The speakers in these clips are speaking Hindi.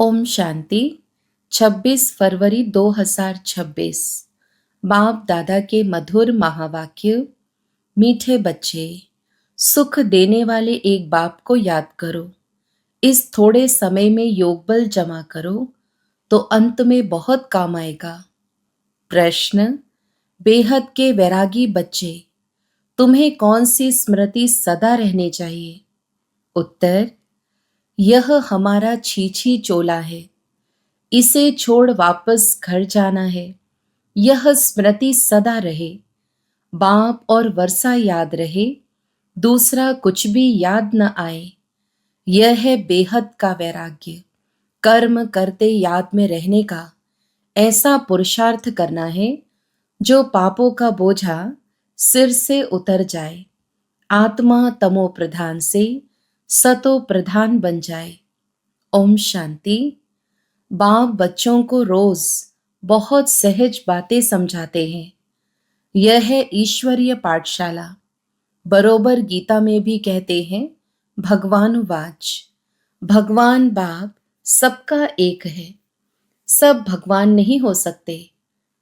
ओम शांति। 26 फरवरी 2026। बाप दादा के मधुर महावाक्य। मीठे बच्चे, सुख देने वाले एक बाप को याद करो। इस थोड़े समय में योग बल जमा करो तो अंत में बहुत काम आएगा। प्रश्न, बेहद के वैरागी बच्चे, तुम्हें कौन सी स्मृति सदा रहनी चाहिए? उत्तर, यह हमारा छीछी चोला है, इसे छोड़ वापस घर जाना है। यह स्मृति सदा रहे, बाप और वर्षा याद रहे, दूसरा कुछ भी याद न आए। यह है बेहद का वैराग्य। कर्म करते याद में रहने का ऐसा पुरुषार्थ करना है जो पापों का बोझा सिर से उतर जाए, आत्मा तमो प्रधान से सतो प्रधान बन जाए। ओम शांति। बाप बच्चों को रोज बहुत सहज बातें समझाते हैं। यह है ईश्वरीय पाठशाला। बरोबर गीता में भी कहते हैं, भगवान वाच, भगवान बाप सबका एक है। सब भगवान नहीं हो सकते,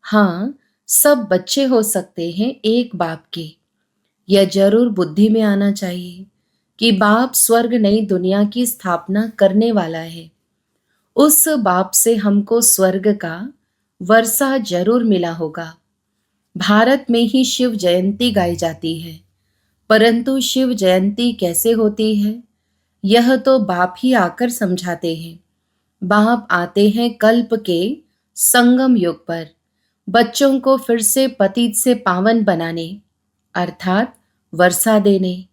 हाँ सब बच्चे हो सकते हैं एक बाप के। यह जरूर बुद्धि में आना चाहिए कि बाप स्वर्ग नई दुनिया की स्थापना करने वाला है। उस बाप से हमको स्वर्ग का वर्षा जरूर मिला होगा। भारत में ही शिव जयंती गाई जाती है, परंतु शिव जयंती कैसे होती है यह तो बाप ही आकर समझाते हैं। बाप आते हैं कल्प के संगम युग पर, बच्चों को फिर से पतित से पावन बनाने, अर्थात वर्षा देने।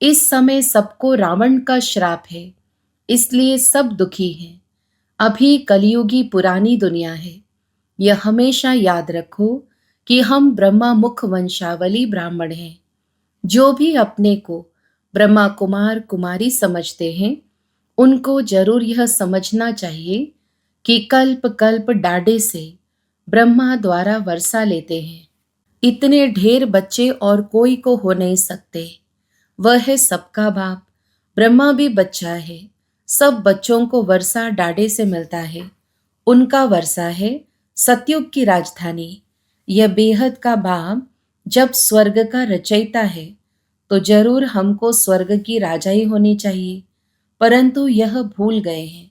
इस समय सबको रावण का श्राप है, इसलिए सब दुखी हैं। अभी कलयुगी पुरानी दुनिया है। यह हमेशा याद रखो कि हम ब्रह्मा मुख वंशावली ब्राह्मण हैं। जो भी अपने को ब्रह्मा कुमार कुमारी समझते हैं, उनको जरूर यह समझना चाहिए कि कल्प कल्प डाडे से ब्रह्मा द्वारा वर्षा लेते हैं। इतने ढेर बच्चे और कोई को हो नहीं सकते। वह है सबका बाप। ब्रह्मा भी बच्चा है। सब बच्चों को वर्षा डाडे से मिलता है। उनका वर्षा है सतयुग की राजधानी। यह बेहद का बाप जब स्वर्ग का रचयिता है तो जरूर हमको स्वर्ग की राजाई होनी चाहिए, परंतु यह भूल गए हैं।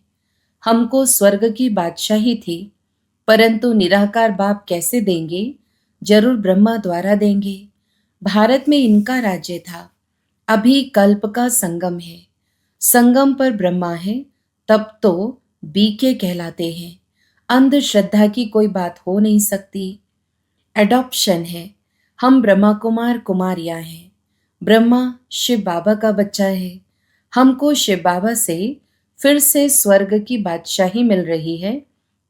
हमको स्वर्ग की बादशाही थी, परंतु निराकार बाप कैसे देंगे? जरूर ब्रह्मा द्वारा देंगे। भारत में इनका राज्य था। अभी कल्प का संगम है। संगम पर ब्रह्मा है, तब तो बीके कहलाते हैं। अंधश्रद्धा की कोई बात हो नहीं सकती। एडॉप्शन है। हम ब्रह्मा कुमार कुमारियां हैं। ब्रह्मा शिव बाबा का बच्चा है। हमको शिव बाबा से फिर से स्वर्ग की बादशाही मिल रही है।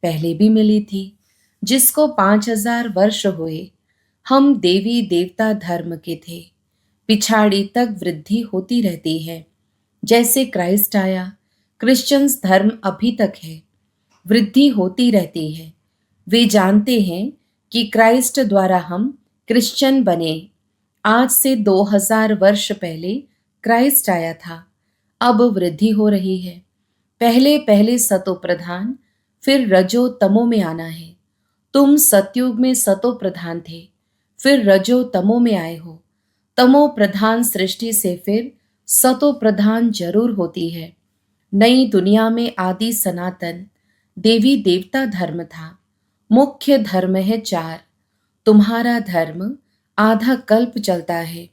पहले भी मिली थी, जिसको 5000 वर्ष हुए। हम देवी देवता धर्म के थे। पिछाड़ी तक वृद्धि होती रहती है। जैसे क्राइस्ट आया, क्रिश्चियंस धर्म अभी तक है, वृद्धि होती रहती है। वे जानते हैं कि क्राइस्ट द्वारा हम क्रिश्चियन बने। आज से 2000 वर्ष पहले क्राइस्ट आया था। अब वृद्धि हो रही है। पहले पहले सतो प्रधान, फिर रजो तमो में आना है। तुम सतयुग में सतो प्रधान थे, फिर रजो तमो में आए हो। तमो प्रधान सृष्टि से फिर सतो प्रधान जरूर होती है। नई दुनिया में आदि सनातन देवी देवता धर्म था। मुख्य धर्म है 4। तुम्हारा धर्म आधा कल्प चलता है।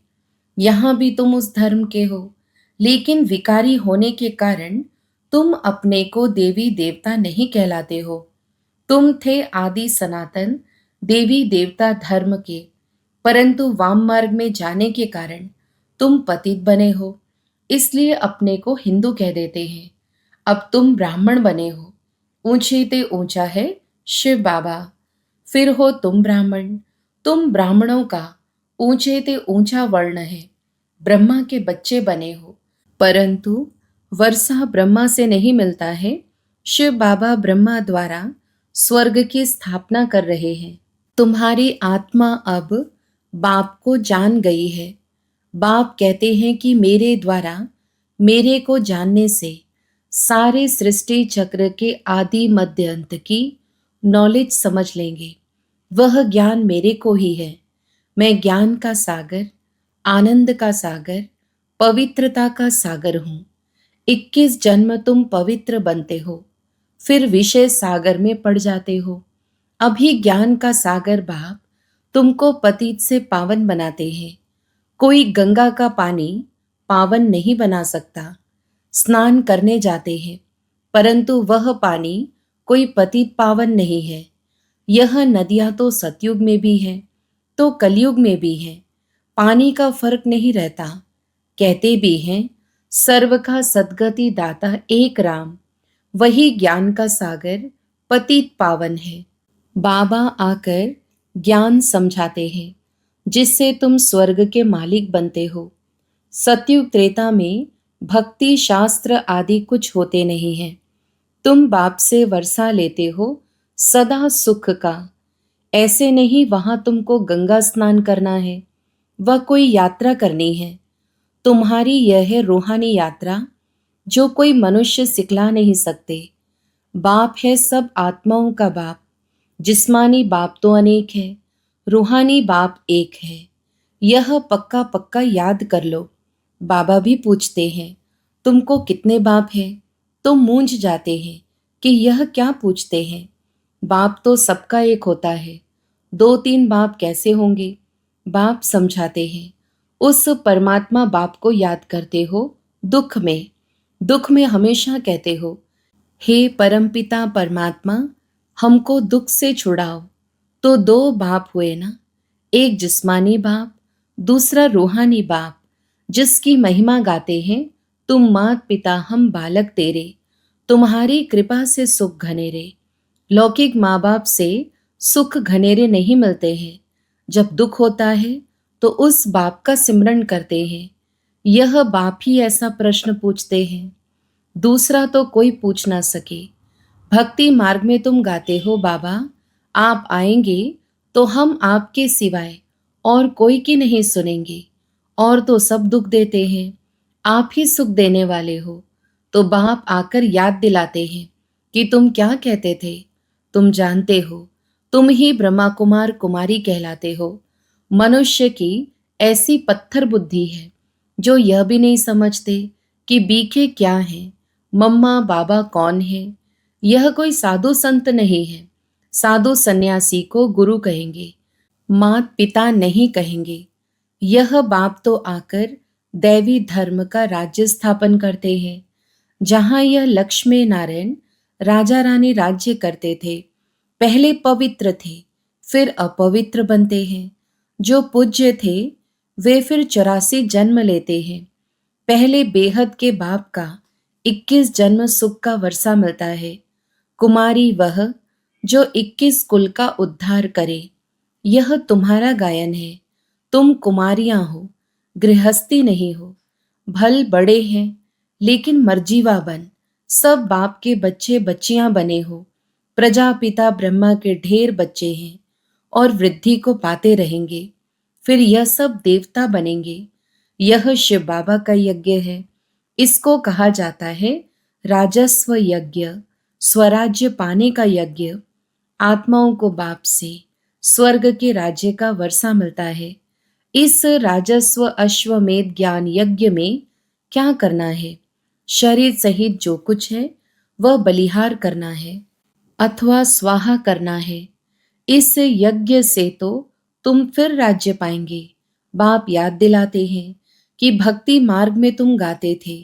यहाँ भी तुम उस धर्म के हो, लेकिन विकारी होने के कारण तुम अपने को देवी देवता नहीं कहलाते हो। तुम थे आदि सनातन देवी देवता धर्म के, परंतु वाम मार्ग में जाने के कारण तुम पतित बने हो, इसलिए अपने को हिंदू कह देते हैं। अब तुम ब्राह्मण बने हो। ऊंचे ते ऊंचा है शिव बाबा। फिर हो तुम ब्राह्मण। तुम ब्राह्मणों का ऊंचे ते ऊंचा वर्ण है। ब्रह्मा के बच्चे बने हो, परंतु वर्षा ब्रह्मा से नहीं मिलता है। शिव बाबा ब्रह्मा द्वारा स्वर्ग की स्थापना कर रहे हैं। तुम्हारी आत्मा अब बाप को जान गई है। बाप कहते हैं कि मेरे द्वारा, मेरे को जानने से सारे सृष्टि चक्र के आदि मध्य अंत की नॉलेज समझ लेंगे। वह ज्ञान मेरे को ही है। मैं ज्ञान का सागर, आनंद का सागर, पवित्रता का सागर हूँ। 21 जन्म तुम पवित्र बनते हो, फिर विषय सागर में पड़ जाते हो। अभी ज्ञान का सागर बाप तुमको पतित से पावन बनाते हैं। कोई गंगा का पानी पावन नहीं बना सकता। स्नान करने जाते हैं, परंतु वह पानी कोई पतित पावन नहीं है। यह नदियां तो सतयुग में भी हैं, तो कलयुग में भी हैं। पानी का फर्क नहीं रहता। कहते भी हैं सर्व का सद्गति दाता एक राम, वही ज्ञान का सागर पतित पावन है। बाबा आकर ज्ञान समझाते हैं, जिससे तुम स्वर्ग के मालिक बनते हो। सतयुग त्रेता में भक्ति शास्त्र आदि कुछ होते नहीं हैं। तुम बाप से वर्षा लेते हो सदा सुख का। ऐसे नहीं वहां तुमको गंगा स्नान करना है, वह कोई यात्रा करनी है। तुम्हारी यह है रूहानी यात्रा, जो कोई मनुष्य सिखला नहीं सकते। बाप है सब आत्माओं का बाप। जिस्मानी बाप तो अनेक है, रूहानी बाप एक है। यह पक्का पक्का याद कर लो। बाबा भी पूछते हैं तुमको कितने बाप हैं? तुम मूंझ जाते हैं कि यह क्या पूछते हैं। बाप तो सबका एक होता है, 2-3 बाप कैसे होंगे? बाप समझाते हैं उस परमात्मा बाप को याद करते हो दुख में हमेशा कहते हो, हे परमपिता परमात्मा, हमको दुख से छुड़ाओ। तो 2 बाप हुए ना, एक जिस्मानी बाप, दूसरा रूहानी बाप, जिसकी महिमा गाते हैं तुम मात पिता हम बालक तेरे, तुम्हारी कृपा से सुख घनेरे। लौकिक माँ बाप से सुख घनेरे नहीं मिलते हैं। जब दुख होता है तो उस बाप का सिमरन करते हैं। यह बाप ही ऐसा प्रश्न पूछते हैं, दूसरा तो कोई पूछ ना सके। भक्ति मार्ग में तुम गाते हो बाबा, आप आएंगे तो हम आपके सिवाय और कोई की नहीं सुनेंगे। और तो सब दुख देते हैं, आप ही सुख देने वाले हो। तो बाप आकर याद दिलाते हैं कि तुम क्या कहते थे। तुम जानते हो, तुम ही ब्रह्मा कुमार कुमारी कहलाते हो। मनुष्य की ऐसी पत्थर बुद्धि है जो यह भी नहीं समझते कि बीके क्या है, मम्मा बाबा कौन है। यह कोई साधु संत नहीं है। साधु सन्यासी को गुरु कहेंगे, मात पिता नहीं कहेंगे। यह बाप तो आकर दैवी धर्म का राज्य स्थापन करते हैं। जहां यह लक्ष्मी नारायण राजा रानी राज्य करते थे, पहले पवित्र थे, फिर अपवित्र बनते हैं। जो पूज्य थे वे फिर 84 जन्म लेते हैं। पहले बेहद के बाप का 21 जन्म सुख का वर्षा मिलता है। कुमारी वह जो 21 कुल का उद्धार करे। यह तुम्हारा गायन है। तुम कुमारियां हो, गृहस्थी नहीं हो। भल बड़े हैं लेकिन मर्जीवा बन। सब बाप के बच्चे बच्चियां बने हो। प्रजापिता ब्रह्मा के ढेर बच्चे हैं और वृद्धि को पाते रहेंगे। फिर यह सब देवता बनेंगे। यह शिव बाबा का यज्ञ है। इसको कहा जाता है राजस्व यज्ञ, स्वराज्य पाने का यज्ञ। आत्माओं को बाप से स्वर्ग के राज्य का वर्षा मिलता है। इस राजस्व अश्वमेध ज्ञान यज्ञ में क्या करना है? शरीर सहित जो कुछ है वह बलिहार करना है अथवा स्वाहा करना है। इस यज्ञ से तो तुम फिर राज्य पाएंगे। बाप याद दिलाते हैं कि भक्ति मार्ग में तुम गाते थे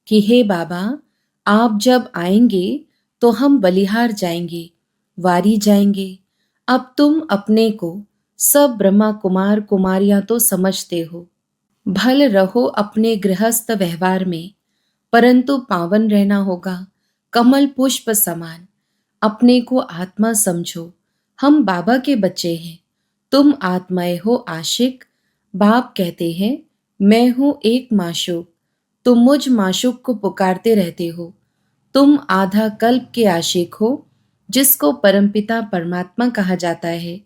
कि हे बाबा, आप जब आएंगे तो हम बलिहार जाएंगे, वारी जाएंगे। अब तुम अपने को सब ब्रह्मा कुमार कुमारियां तो समझते हो। भल रहो अपने गृहस्थ व्यवहार में, परंतु पावन रहना होगा, कमल पुष्प समान। अपने को आत्मा समझो। हम बाबा के बच्चे हैं। तुम आत्माएं हो आशिक। बाप कहते हैं मैं हूं एक माशूक। तुम मुझ माशूक को पुकारते रहते हो। तुम आधा कल्प के आशिक हो, जिसको परमपिता परमात्मा कहा जाता है।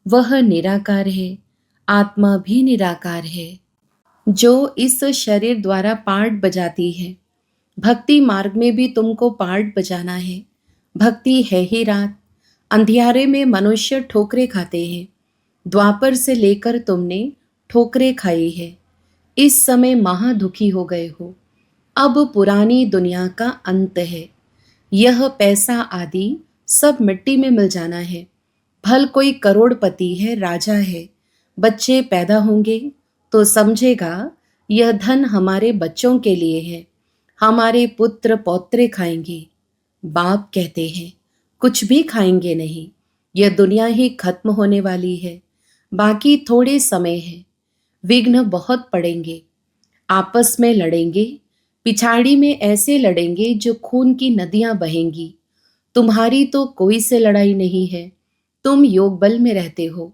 वह निराकार है, आत्मा भी निराकार है। जो इस शरीर द्वारा पार्ट बजाती है, भक्ति मार्ग में भी तुमको पार्ट बजाना है। भक्ति है ही रात। अंधियारे में मनुष्य ठोकरे खाते हैं। द्वापर से लेकर तुमने ठोकरे खाई है। इस समय महा दुखी हो गए हो। अब पुरानी दुनिया का अंत है। यह पैसा आदि सब मिट्टी में मिल जाना है। भल कोई करोड़पति है, राजा है, बच्चे पैदा होंगे तो समझेगा यह धन हमारे बच्चों के लिए है, हमारे पुत्र पौत्रे खाएंगे। बाप कहते हैं कुछ भी खाएंगे नहीं, यह दुनिया ही खत्म होने वाली है, बाकी थोड़े समय है। विघ्न बहुत पड़ेंगे, आपस में लड़ेंगे, पिछाड़ी में ऐसे लड़ेंगे जो खून की नदियां बहेंगी। तुम्हारी तो कोई से लड़ाई नहीं है, तुम योग बल में रहते हो।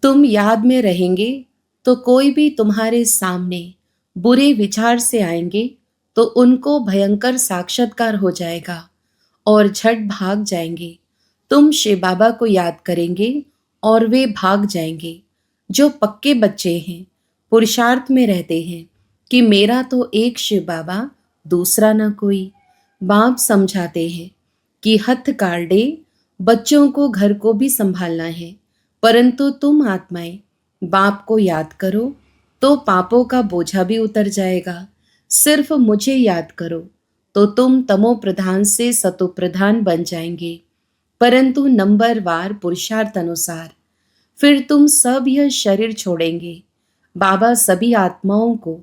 तुम याद में रहेंगे तो कोई भी तुम्हारे सामने बुरे विचार से आएंगे तो उनको भयंकर साक्षात्कार हो जाएगा और झट भाग जाएंगे। तुम शिव बाबा को याद करेंगे और वे भाग जाएंगे। जो पक्के बच्चे हैं, पुरुषार्थ में रहते हैं कि मेरा तो एक शिव बाबा, दूसरा ना कोई। बाप समझाते हैं कि हथ कार्डे बच्चों को घर को भी संभालना है, परंतु तुम आत्माएं बाप को याद करो तो पापों का बोझा भी उतर जाएगा। सिर्फ मुझे याद करो तो तुम तमो प्रधान से सतो प्रधान बन जाएंगे, परंतु नंबरवार पुरुषार्थ अनुसार। फिर तुम सब यह शरीर छोड़ेंगे। बाबा सभी आत्माओं को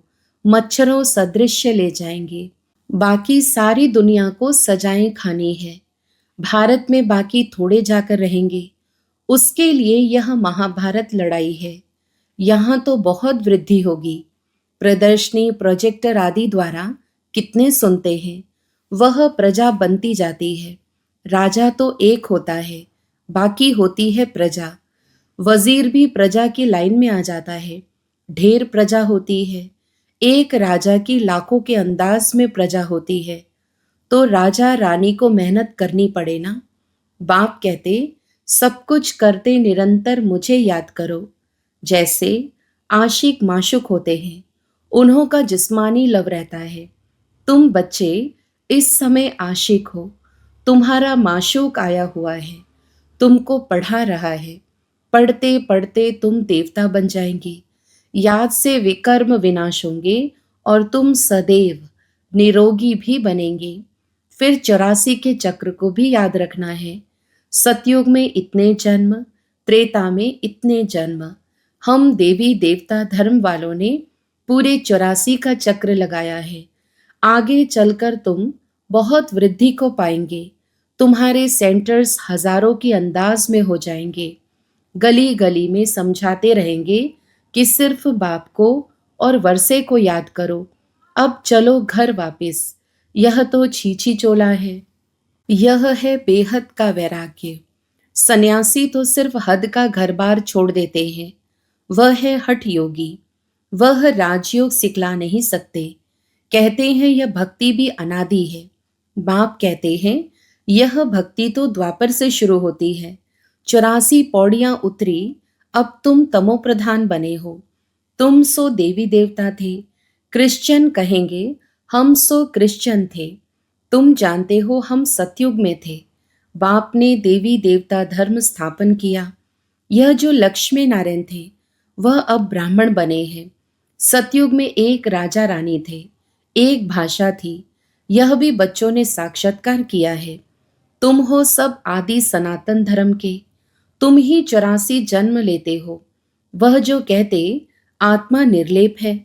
मच्छरों सदृश ले जाएंगे। बाकी सारी दुनिया को सजाएं खानी है। भारत में बाकी थोड़े जाकर रहेंगे। उसके लिए यह महाभारत लड़ाई है। यहाँ तो बहुत वृद्धि होगी। प्रदर्शनी, प्रोजेक्टर आदि द्वारा कितने सुनते हैं। वह प्रजा बनती जाती है। राजा तो एक होता है, बाकी होती है प्रजा। वजीर भी प्रजा की लाइन में आ जाता है। ढेर प्रजा होती है। एक राजा की लाखों के अंदाज में प्रजा होती है, तो राजा रानी को मेहनत करनी पड़े ना। बाप कहते सब कुछ करते निरंतर मुझे याद करो। जैसे आशिक माशुक होते हैं, उन्हों का जिस्मानी लव रहता है। तुम बच्चे इस समय आशिक हो, तुम्हारा माशूक आया हुआ है, तुमको पढ़ा रहा है। पढ़ते पढ़ते तुम देवता बन जाएंगे। याद से विकर्म विनाश होंगे और तुम सदैव निरोगी भी बनेंगे। फिर 84 के चक्र को भी याद रखना है। सतयुग में इतने जन्म, त्रेता में इतने जन्म। हम देवी देवता धर्म वालों ने पूरे 84 का चक्र लगाया है। आगे चलकर तुम बहुत वृद्धि को पाएंगे। तुम्हारे सेंटर्स हजारों के अंदाज में हो जाएंगे। गली गली में समझाते रहेंगे कि सिर्फ बाप को और वर्षे को याद करो। अब चलो घर वापस। यह तो छीछी चोला है। यह है बेहद का वैराग्य। सन्यासी तो सिर्फ हद का घर बार छोड़ देते हैं। वह है हठ योगी। वह राजयोग सिखला नहीं सकते। कहते हैं यह भक्ति भी अनादि है। बाप कहते हैं यह भक्ति तो द्वापर से शुरू होती है। 84 पौड़ियां उतरी, अब तुम तमो प्रधान बने हो। तुम सो देवी देवता थे। क्रिश्चियन कहेंगे हम सो क्रिश्चियन थे। तुम जानते हो हम सतयुग में थे। बाप ने देवी देवता धर्म स्थापन किया। यह जो लक्ष्मी नारायण थे वह अब ब्राह्मण बने हैं। सतयुग में एक राजा रानी थे, एक भाषा थी। यह भी बच्चों ने साक्षात्कार किया है। तुम हो सब आदि सनातन धर्म के। तुम ही 84 जन्म लेते हो। वह जो कहते आत्मा निर्लेप है,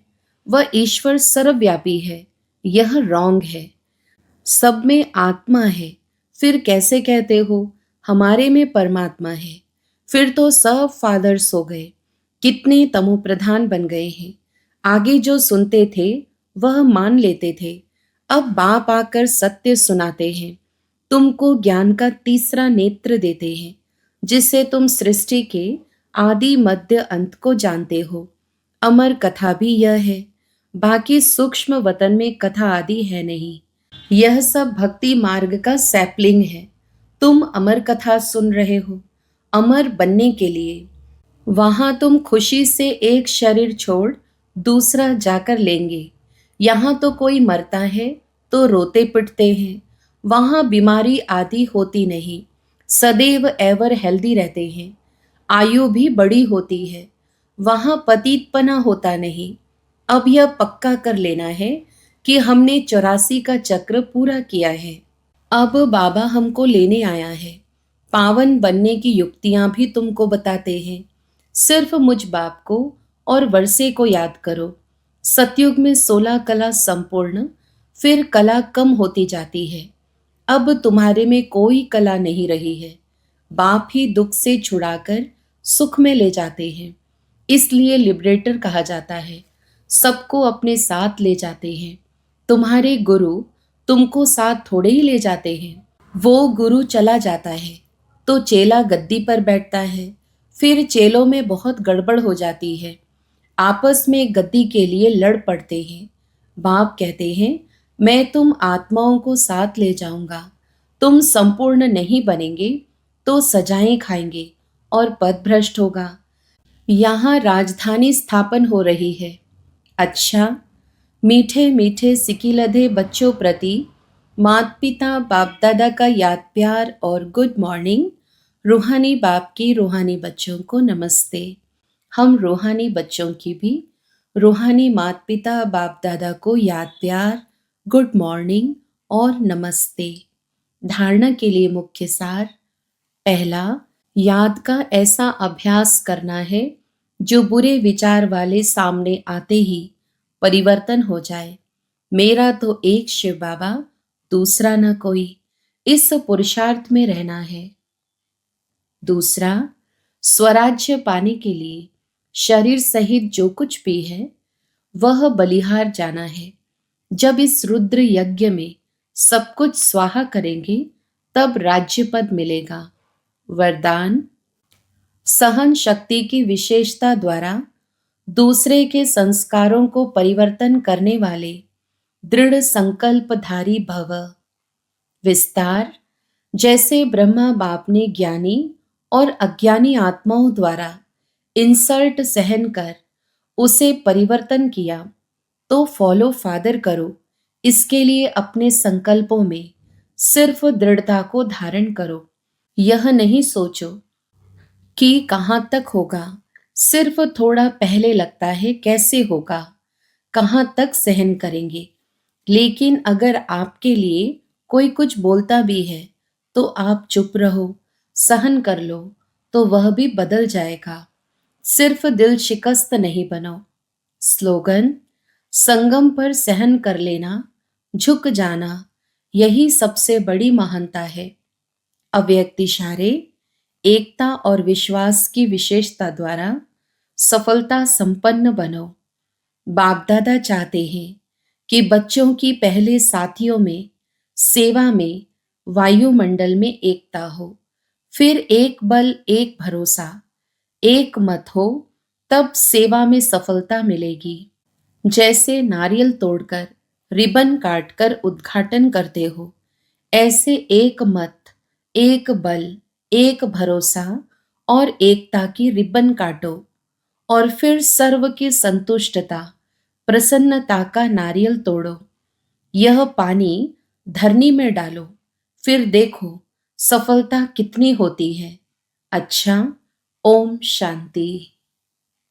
वह ईश्वर सर्वव्यापी है, यह रॉन्ग है। सब में आत्मा है, फिर कैसे कहते हो हमारे में परमात्मा है? फिर तो सब फादर्स हो गए, कितने तमो प्रधान बन गए हैं। आगे जो सुनते थे वह मान लेते थे। अब बाप आकर सत्य सुनाते हैं। तुमको ज्ञान का तीसरा नेत्र देते हैं, जिससे तुम सृष्टि के आदि मध्य अंत को जानते हो। अमर कथा भी यह है। बाकी सूक्ष्म वतन में कथा आदि है नहीं। यह सब भक्ति मार्ग का सैपलिंग है। तुम अमर कथा सुन रहे हो अमर बनने के लिए। वहां तुम खुशी से एक शरीर छोड़ दूसरा जाकर लेंगे। यहाँ तो कोई मरता है तो रोते पिटते हैं, वहाँ बीमारी आदि होती नहीं, सदैव एवर हेल्दी रहते हैं, आयु भी बड़ी होती है, वहाँ पतितपना होता नहीं। अब यह पक्का कर लेना है कि हमने 84 का चक्र पूरा किया है। अब बाबा हमको लेने आया है, पावन बनने की युक्तियां भी तुमको बताते हैं। सिर्फ मुझ बाप को और वर्षे को याद करो। सतयुग में 16 कला संपूर्ण, फिर कला कम होती जाती है। अब तुम्हारे में कोई कला नहीं रही है। बाप ही दुख से छुड़ाकर सुख में ले जाते हैं, इसलिए लिबरेटर कहा जाता है। सबको अपने साथ ले जाते हैं। तुम्हारे गुरु तुमको साथ थोड़े ही ले जाते हैं। वो गुरु चला जाता है तो चेला गद्दी पर बैठता है। फिर चेलों में बहुत गड़बड़ हो जाती है, आपस में गद्दी के लिए लड़ पड़ते हैं। बाप कहते हैं, मैं तुम आत्माओं को साथ ले जाऊंगा। तुम संपूर्ण नहीं बनेंगे तो सजाएं खाएंगे और पद भ्रष्ट होगा। यहाँ राजधानी स्थापन हो रही है। अच्छा, मीठे मीठे सिकिलधे बच्चों प्रति माता पिता बाप दादा का याद प्यार और गुड मॉर्निंग। रूहानी बाप की रूहानी बच्चों को नमस्ते। हम रूहानी बच्चों की भी रूहानी माता पिता बाप दादा को याद प्यार, गुड मॉर्निंग और नमस्ते। धारणा के लिए मुख्य सार। पहला, याद का ऐसा अभ्यास करना है जो बुरे विचार वाले सामने आते ही परिवर्तन हो जाए। मेरा तो एक शिव बाबा, दूसरा न कोई, इस पुरुषार्थ में रहना है। दूसरा, स्वराज्य पाने के लिए शरीर सहित जो कुछ भी है वह बलिहार जाना है। जब इस रुद्र यज्ञ में सब कुछ स्वाहा करेंगे तब राज्य पद मिलेगा। वरदान, सहन शक्ति की विशेषता द्वारा दूसरे के संस्कारों को परिवर्तन करने वाले दृढ़ संकल्पधारी भव। विस्तार, जैसे ब्रह्मा बाप ने ज्ञानी और अज्ञानी आत्माओं द्वारा इंसल्ट सहन कर उसे परिवर्तन किया, तो फॉलो फादर करो। इसके लिए अपने संकल्पों में सिर्फ दृढ़ता को धारण करो। यह नहीं सोचो कि कहाँ तक होगा, सिर्फ थोड़ा पहले लगता है कैसे होगा, कहाँ तक सहन करेंगे। लेकिन अगर आपके लिए कोई कुछ बोलता भी है तो आप चुप रहो, सहन कर लो, तो वह भी बदल जाएगा। सिर्फ दिल शिकस्त नहीं बनो। स्लोगन, संगम पर सहन कर लेना, झुक जाना, यही सबसे बड़ी महानता है। अव्यक्त इशारे, एकता और विश्वास की विशेषता द्वारा सफलता संपन्न बनो। बाप दादा चाहते हैं कि बच्चों की पहले साथियों में, सेवा में, वायुमंडल में एकता हो, फिर एक बल, एक भरोसा, एक मत हो, तब सेवा में सफलता मिलेगी। जैसे नारियल तोड़कर रिबन काटकर उद्घाटन करते हो, ऐसे एक मत, एक बल, एक भरोसा और एकता की रिबन काटो और फिर सर्व की संतुष्टता, प्रसन्नता का नारियल तोड़ो। यह पानी धरनी में डालो, फिर देखो सफलता कितनी होती है। अच्छा, ओम शांति।